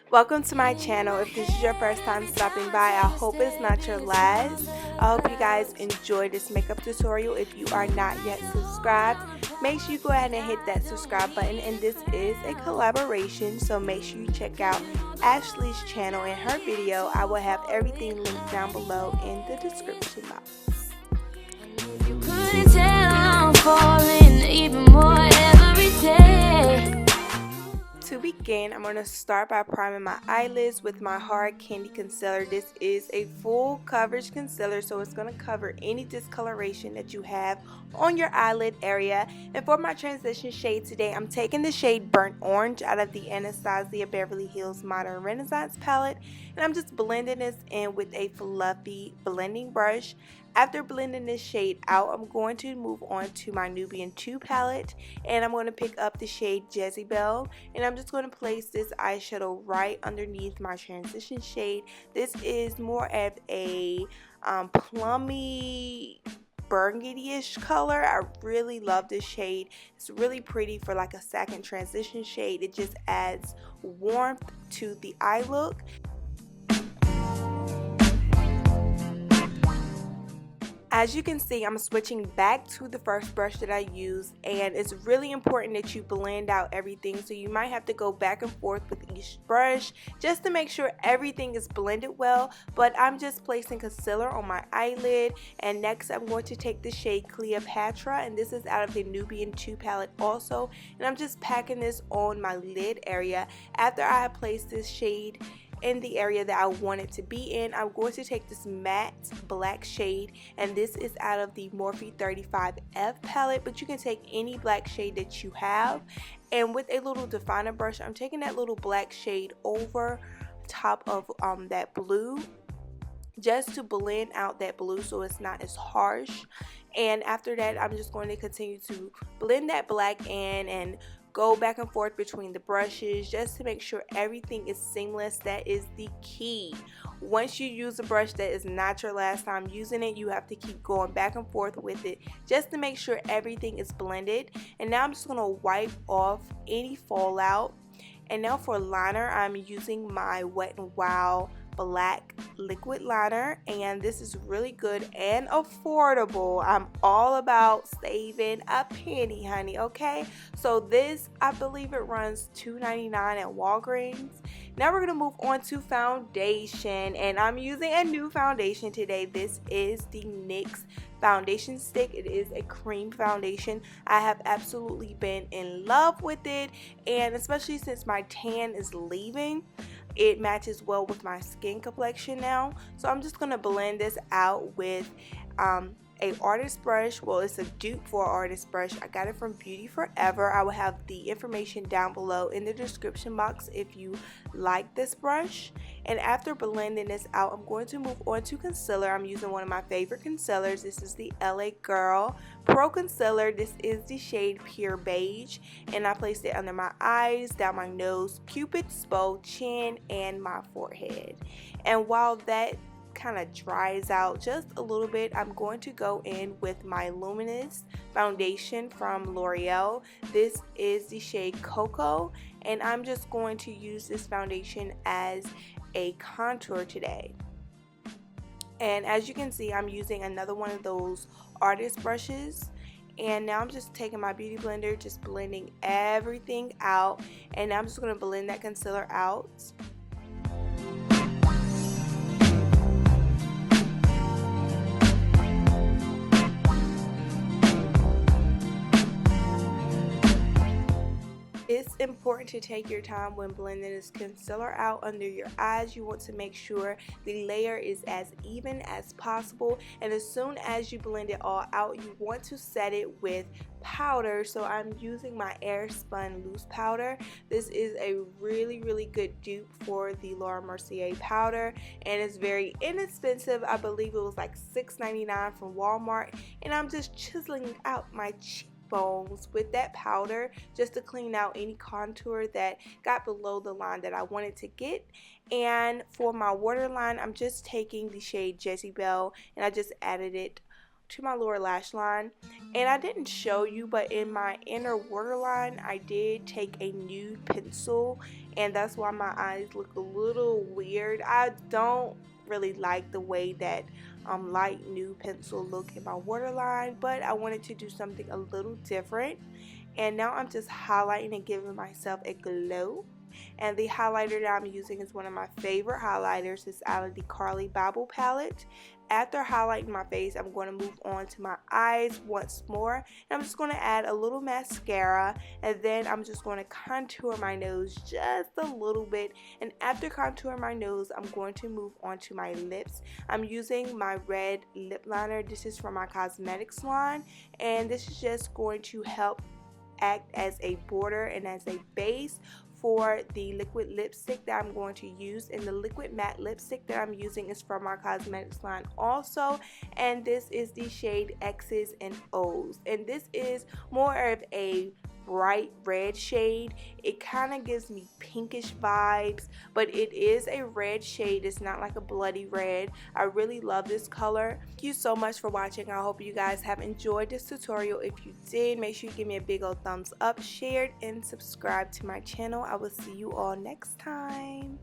Welcome to my channel. If this is your first time stopping by, I hope it's not your last. I hope you guys enjoy this makeup tutorial. If you are not yet subscribed, make sure you go ahead and hit that subscribe button. And this is a collaboration, so make sure you check out Ashley's channel and her video. I will have everything linked down below in the description box. You couldn't tell I'm falling even more every day. To begin, I'm going to start by priming my eyelids with my Hard Candy Concealer. This is a full coverage concealer, so it's going to cover any discoloration that you have on your eyelid area. And for my transition shade today, I'm taking the shade Burnt Orange out of the Anastasia Beverly Hills Modern Renaissance palette, and I'm just blending this in with a fluffy blending brush. After blending this shade out, I'm going to move on to my Nubian 2 palette, and I'm going to pick up the shade Jezebel, and I'm just going to place this eyeshadow right underneath my transition shade. This is more of a plummy burgundy-ish color. I really love this shade. It's really pretty for like a second transition shade. It just adds warmth to the eye look. As you can see, I'm switching back to the first brush that I used, and it's really important that you blend out everything, so you might have to go back and forth with each brush just to make sure everything is blended well. But I'm just placing concealer on my eyelid, and next I'm going to take the shade Cleopatra, and this is out of the Nubian 2 palette also, and I'm just packing this on my lid area. After I have placed this shade in the area that I want it to be in, I'm going to take this matte black shade, and this is out of the Morphe 35F palette, but you can take any black shade that you have, and with a little definer brush, I'm taking that little black shade over top of that blue, just to blend out that blue so it's not as harsh. And after that, I'm just going to continue to blend that black in and go back and forth between the brushes just to make sure everything is seamless. That is the key. Once you use a brush that is not your last time using it, you have to keep going back and forth with it just to make sure everything is blended. And now I'm just going to wipe off any fallout. And now for liner, I'm using my Wet n Wild black liquid liner, and this is really good and affordable. I'm all about saving a penny, honey, okay? So this, I believe it runs $2.99 at Walgreens. Now we're going to move on to foundation, and I'm using a new foundation today. This is the NYX foundation stick. It is a cream foundation. I have absolutely been in love with it, and especially since my tan is leaving, it matches well with my skin complexion now. So I'm just going to blend this out with a artist brush. Well, it's a dupe for an artist brush. I got it from Beauty Forever. I will have the information down below in the description box if you like this brush. And after blending this out, I'm going to move on to concealer. I'm using one of my favorite concealers. This is the LA Girl Pro Concealer. This is the shade Pure Beige, and I placed it under my eyes, down my nose, Cupid's bow, chin, and my forehead. And while that kind of dries out just a little bit, I'm going to go in with my Luminous foundation from Loreal. This is the shade Cocoa, and I'm just going to use this foundation as a contour today. And as you can see, I'm using another one of those artist brushes, and now I'm just taking my beauty blender, just blending everything out, and now I'm just going to blend that concealer out. It's important to take your time when blending this concealer out under your eyes. You want to make sure the layer is as even as possible, and as soon as you blend it all out, you want to set it with powder. So I'm using my Airspun loose powder. This is a really good dupe for the Laura Mercier powder, and it's very inexpensive. I believe it was like $6.99 from Walmart, and I'm just chiseling out my cheekbones with that powder just to clean out any contour that got below the line that I wanted to get. And for my waterline, I'm just taking the shade Jezebel, and I just added it to my lower lash line, and I didn't show you, but in my inner waterline I did take a nude pencil, and that's why my eyes look a little weird. I don't really like the way that light nude pencil look in my waterline, but I wanted to do something a little different. And now I'm just highlighting and giving myself a glow. And the highlighter that I'm using is one of my favorite highlighters. It's out of the Carli Babel palette. After highlighting my face, I'm going to move on to my eyes once more. And I'm just going to add a little mascara, and then I'm just going to contour my nose just a little bit. And after contouring my nose, I'm going to move on to my lips. I'm using my red lip liner. This is from my cosmetics line, and this is just going to help act as a border and as a base for the liquid lipstick that I'm going to use. And the liquid matte lipstick that I'm using is from my cosmetics line also, and this is the shade X's and O's, and this is more of a bright red shade. It kind of gives me pinkish vibes, but it is a red shade. It's not like a bloody red. I really love this color. Thank you so much for watching. I hope you guys have enjoyed this tutorial. If you did, make sure you give me a big old thumbs up, share, and subscribe to my channel. I will see you all next time.